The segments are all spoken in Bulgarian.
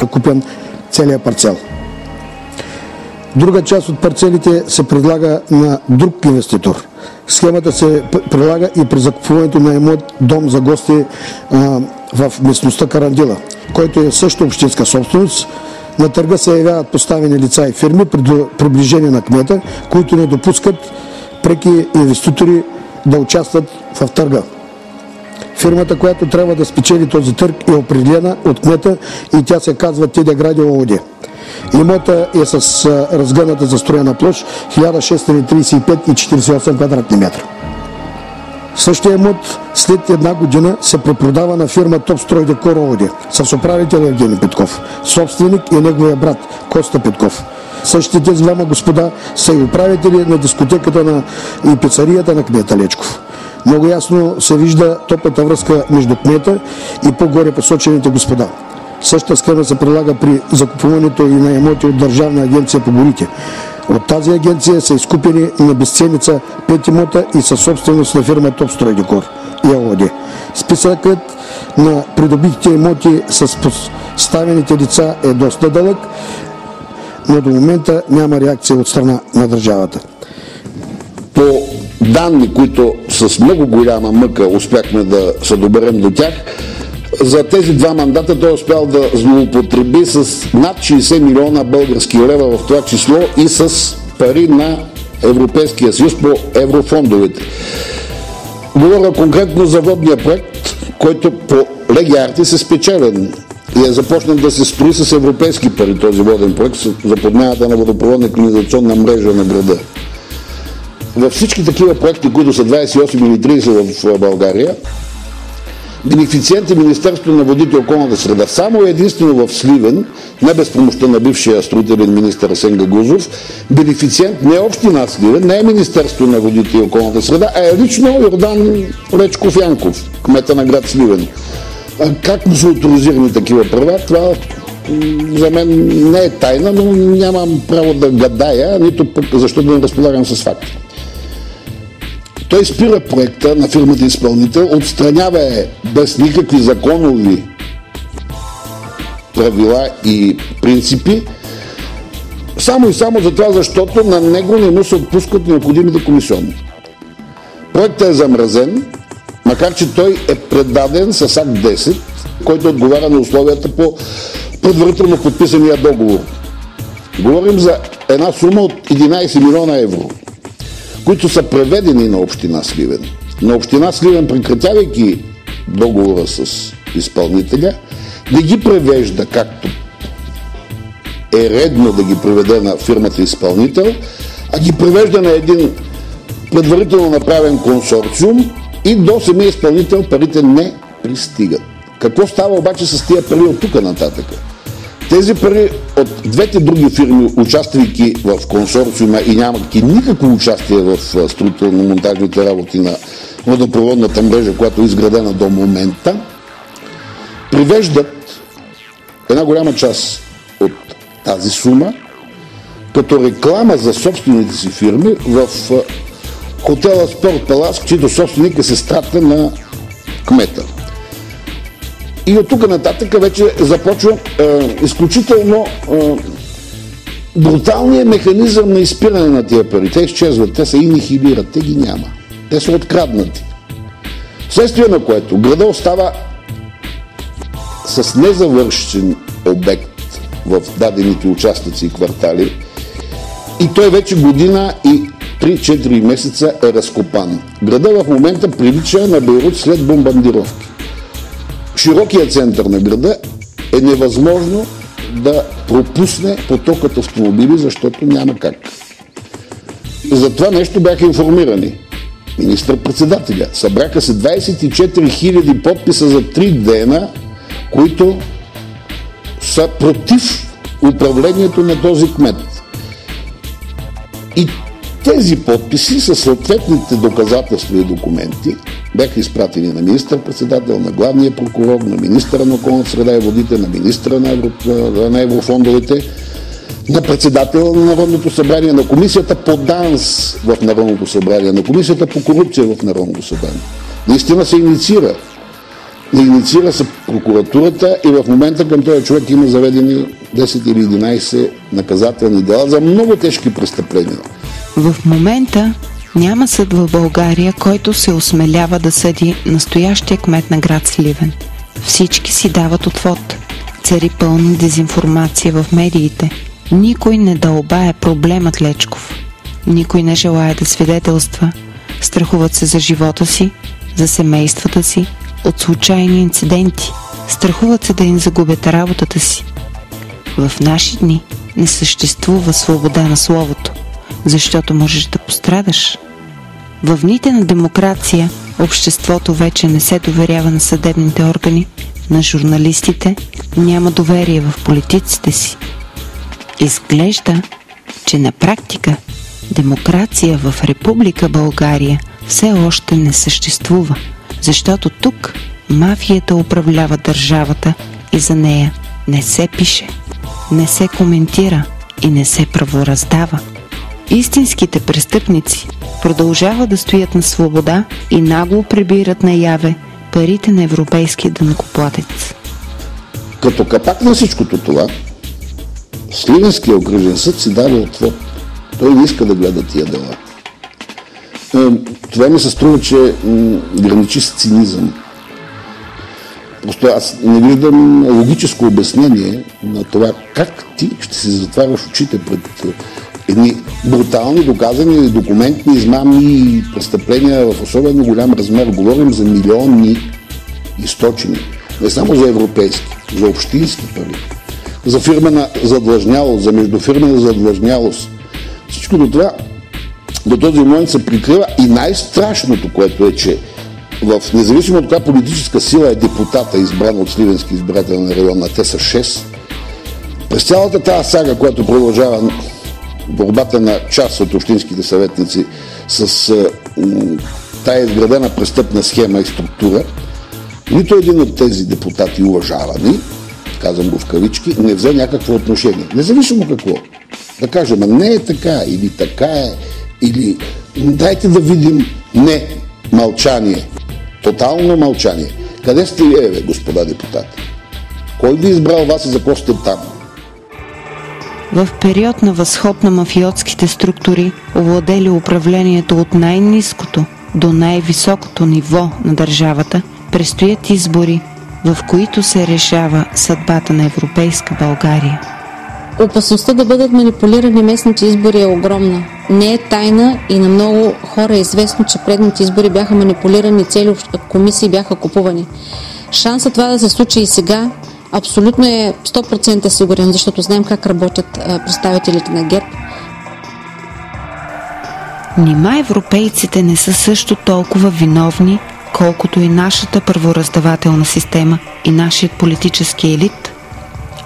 купен целият парцел. Друга част от парцелите се предлага на друг инвеститор. Схемата се прилага и при закупуването на имот дом за гости в местността Карандила, който е също общинска собственост. На търга се явяват поставени лица и фирми при приближение на кмета, които не допускат преки инвеститори да участват в търга. Фирмата, която трябва да спечели този търг, е определена от кмета и тя се казва Тедя Гради ООД. Имота е с разгъната застроена площ 1635,48 квадратни метра. Същия имот след една година се препродава на фирма Топстройдекор ООД с управител Евгений Петков. Собственик е неговия брат Коста Петков. Същите тези двама господа са и управители на дискотеката и пицарията на кмета Лечков. Много ясно се вижда топлата връзка между кмета и по-горе посочените господа. Същата схема се прилага при закупуването и на имоти от Държавна агенция по горите. От тази агенция са изкупени на безценица 5 имота и със собственост на фирма Топстройдекор ООД. Списъкът на придобитите имоти с поставените лица е доста дълъг, но до момента няма реакция от страна на държавата. По данни, които с много голяма мъка успяхме да се доберем до тях, за тези два мандата той е успял да злоупотреби с над 60 милиона български лева, в това число и с пари на Европейския съюз по еврофондовете. Говоря конкретно за водния проект, който по леги арти е спечелен и е започнат да се строи с европейски пари този воден проект за подмяната на водопроводна и канализационна мрежа на града. Във всички такива проекти, които са 28 или 30 в България, бенефициент е Министерството на водите и околната среда. Само единствено в Сливен, не без помощта на бившия строителен министър Асен Гагаузов, бенефициент не е община Сливен, не е Министерството на водите и околната среда, а е лично Йордан Лечков Янков, кмета на град Сливен. Как му са оторизирани такива права, това за мен не е тайна, но нямам право да гадая, нито пък защо да не разполагам с факти. Той спира проекта на фирмата изпълнител, отстранява без никакви законови правила и принципи, само и само за това, защото на него не му се отпускат необходимите комисионни. Проектът е замразен, макар че той е предаден с акт 10, който отговаря на условията по предварително подписания договор. Говорим за една сума от 11 милиона евро, които са преведени на община Сливен. На община Сливен, прекратявайки договора с изпълнителя, не ги превежда както е редно да ги преведе на фирмата изпълнител, а ги превежда на един предварително направен консорциум и до самия изпълнител парите не пристигат. Какво става обаче с тия пари от тук нататък? Тези пари от двете други фирми, участвайки в консорциума и нямайки никакво участие в строително-монтажните работи на водопроводната мрежа, която е изградена до момента, привеждат една голяма част от тази сума като реклама за собствените си фирми в хотела Спорт Палас, чийто собственик е сестрата на кмета. И от тук нататък вече започва изключително бруталният механизъм на изпиране на тия пари. Те изчезват, те се инихилират, те ги няма. Те са откраднати. Вследствие на което града остава с незавършен обект в дадените участъци и квартали и той вече година и 3-4 месеца е разкопан. Града в момента прилича на Бейрут след бомбардировки. Широкият център на града е невъзможно да пропусне потокът автомобили, защото няма как. За това нещо бяха информирани министър-председателя. Събраха се 24 000 подписа за 3 дена, които са против управлението на този кмет. И тези подписи със съответните доказателства и документи бяха изпратени на министър-председател, на главния прокурор, на министъра на околната среда и водите, на министъра на еврофондовете, на председателя на Народното събрание, на комисията по ДАНС в Народното събрание, на комисията по корупция в Народното събрание. Наистина се инициира да инициира се прокуратурата и в момента към този човек има заведени 10 или 11 наказателни дела за много тежки престъпления. В момента няма съд в България, който се осмелява да съди настоящия кмет на град Сливен. Всички си дават отвод. Цари пълна дезинформация в медиите. Никой не дълбае проблемът Лечков. Никой не желае да свидетелства. Страхуват се за живота си, за семействата си, от случайни инциденти. Страхуват се да им загубят работата си. В наши дни не съществува свобода на словото, защото можеш да пострадаш. В дните на демокрация обществото вече не се доверява на съдебните органи, на журналистите, няма доверие в политиците си. Изглежда, че на практика демокрация в Република България все още не съществува, защото тук мафията управлява държавата и за нея не се пише, не се коментира и не се правораздава. Истинските престъпници продължават да стоят на свобода и нагло прибират наяве парите на европейския данъкоплатец. Като капак на всичкото това, Сливенския окръжен съд си дава отвод. Той не иска да гледа тия дела. Това ми се струва, че граничи с цинизъм. Просто аз не виждам логическо обяснение на това как ти ще си затваряш очите пред едни брутални, доказани документни измами и престъпления в особено голям размер. Говорим за милионни източени. Не само за европейски, за общински пари. За фирмена задлъжнялост, за междуфирмена задлъжнялост. Всичко до това до този момент се прикрива и най-страшното, което е, че независимо от коя политическа сила е депутата, избран от Сливенски избирателен район, а те са 6, през цялата тази сага, която продължава борбата на част от общинските съветници с тая изградена престъпна схема и структура, нито един от тези депутати уважавани, казвам го в кавички, не взе някакво отношение. Независимо какво. Да кажем, не е така, или така е, или дайте да видим. Не, мълчание. Тотално мълчание. Къде сте вие, господа депутати? Кой ви избрал вас и за какво сте там? В период на възход на мафиотските структури, овладели управлението от най-ниското до най-високото ниво на държавата, предстоят избори, в които се решава съдбата на европейска България. Опасността да бъдат манипулирани местните избори е огромна. Не е тайна и на много хора е известно, че предните избори бяха манипулирани, цели комисии бяха купувани. Шансът това да се случи и сега абсолютно е 100% сигурен, защото знаем как работят представителите на ГЕРБ. Нима европейците не са също толкова виновни, колкото и нашата първораздавателна система и нашият политически елит?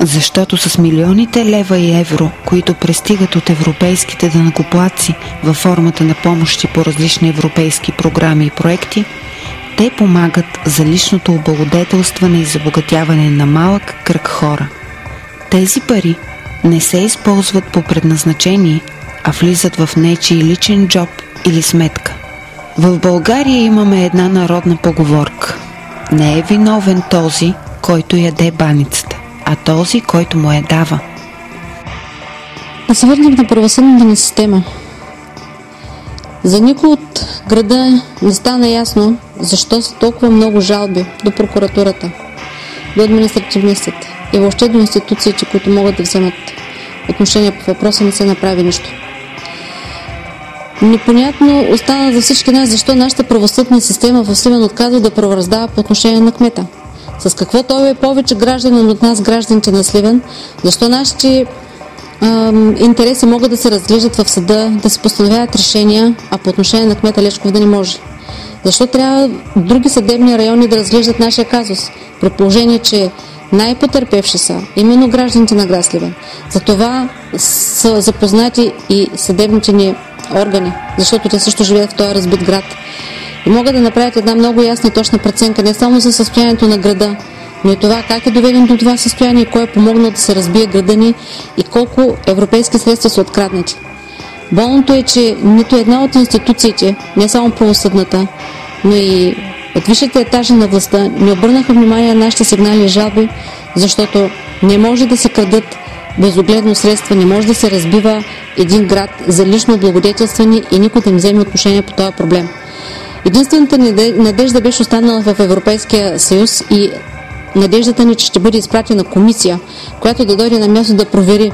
Защото с милионите лева и евро, които пристигат от европейските данъкоплатци във формата на помощи по различни европейски програми и проекти, те помагат за личното облагодетелстване и забогатяване на малък кръг хора. Тези пари не се използват по предназначение, а влизат в нечий личен джоб или сметка. В България имаме една народна поговорка. Не е виновен този, който яде баницата, а този, който му я дава. Да се върнем на правосъдната ни система. За никой от града не стана ясно защо са толкова много жалби до прокуратурата, до административния съд и въобще до институциите, които могат да вземат отношение по въпроса, не се направи нищо. Непонятно остана за всички нас защо нашата правосъдна система в Сливен отказва да правораздава по отношение на кмета. С какво той е повече гражданин от нас, гражданите на Сливен, защо нашите интереси могат да се разглеждат в съда, да се постановяват решения, а по отношение на кмета Лечков да не може. Защо трябва други съдебни райони да разглеждат нашия казус, при положение, че най-потърпевши са именно гражданите на град Сливен. Затова са запознати и съдебните ни органи, защото те също живеят в този разбит град. И могат да направят една много ясна и точна преценка не само за състоянието на града, но и това как е доведен до това състояние, кой е помогнал да се разбие града ни и колко европейски средства са откраднати. Болното е, че нито една от институциите, не само правосъдната, но и От висшите етажи на властта не обърнаха внимание на нашите сигнали и жалби, защото не може да се крадат безогледно средства, не може да се разбива един град за лично облагодетелстване и никой да не вземе отношение по този проблем. Единствената надежда беше останала в Европейския съюз и надеждата ни, че ще бъде изпратена комисия, която да дойде на място да провери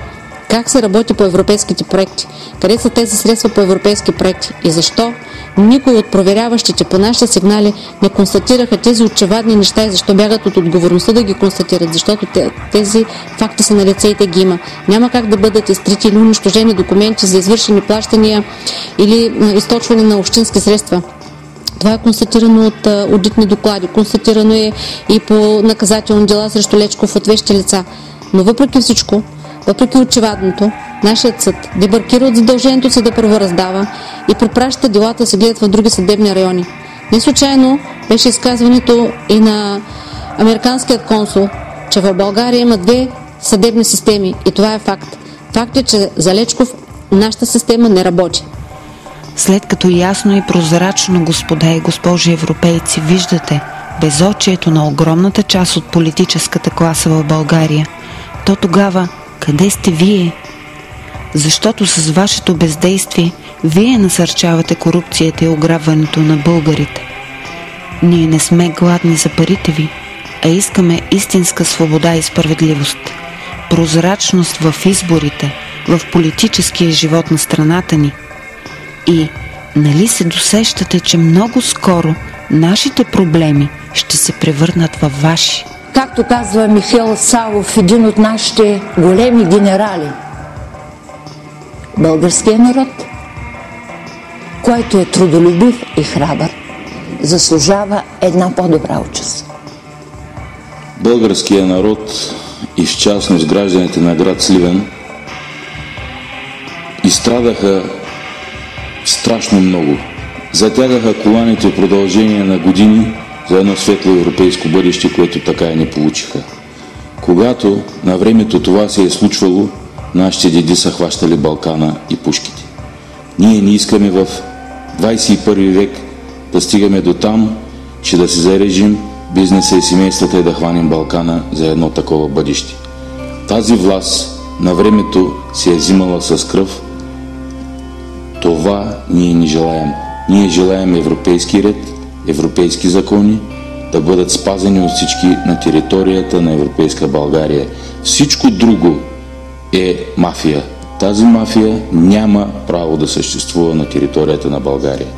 как се работи по европейските проекти, къде са тези средства по европейски проекти и защо никой от проверяващите по нашите сигнали не констатираха тези очевадни неща и защо бягат от отговорността да ги констатират, защото тези факти са на лице и те ги има. Няма как да бъдат изтрити или унищожени документи за извършени плащания или източване на общински средства. Това е констатирано от одитни доклади, констатирано е и по наказателни дела срещу Лечков от вещи лица. Но въпреки всичко, въпреки очевадното, нашият съд дебаркира от задължението си да правораздава и препраща делата да се гледат в други съдебни райони. Не случайно беше изказването и на американският консул, че в България има 2 съдебни системи и това е факт. Факт е, че за Лечков нашата система не работи. След като ясно и прозрачно, господа и госпожи европейци, виждате безочието на огромната част от политическата класа в България, то тогава къде сте вие? Защото с вашето бездействие вие насърчавате корупцията и ограбването на българите. Ние не сме гладни за парите ви, а искаме истинска свобода и справедливост, прозрачност в изборите, в политическия живот на страната ни. И нали се досещате, че много скоро нашите проблеми ще се превърнат във ваши? Както казва Михаил Савов, един от нашите големи генерали, българският народ, който е трудолюбив и храбър, заслужава една по-добра участ. Българският народ и в частност гражданите на град Сливен изстрадаха страшно много. Затягаха коланите в продължение на години за едно светло европейско бъдеще, което така и не получиха. Когато на времето това се е случвало, нашите деди са хващали Балкана и пушките. Ние не искаме в 21 век да стигаме до там, че да се зарежим бизнеса и семействата и да хванем Балкана за едно такова бъдеще. Тази власт на времето се е взимала с кръв. Това ние не желаем. Ние желаем европейски ред, европейски закони да бъдат спазени от всички на територията на Европейска България. Всичко друго е мафия. Тази мафия няма право да съществува на територията на България.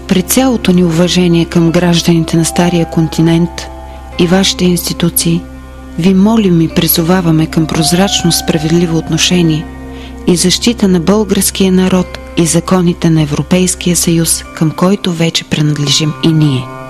При цялото ни уважение към гражданите на Стария континент и вашите институции, ви молим и призоваваме към прозрачно справедливо отношение и защита на българския народ и законите на Европейския съюз, към който вече принадлежим и ние.